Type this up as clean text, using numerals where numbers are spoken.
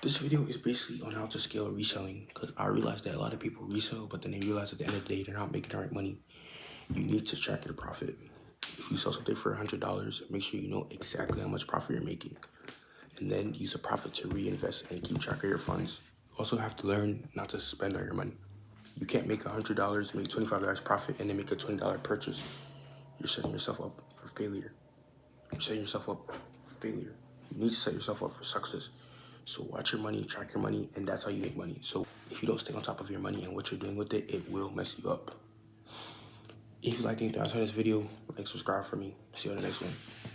This video is basically on how to scale reselling, because I realized that a lot of people resell, but then they realize at the end of the day they're not making the right money. You need to track your profit. If you sell something for $100, make sure you know exactly how much profit you're making, and then use the profit to reinvest and keep track of your funds. You also have to learn not to spend all your money. You can't make $100, make $25 profit, and then make a $20 purchase. You're setting yourself up for failure. You're setting yourself up for failure. You need to set yourself up for success. So watch your money, track your money, and that's how you make money. So if you don't stay on top of your money and what you're doing with it, it will mess you up. If you like anything else on this video, like, subscribe for me. See you on the next one.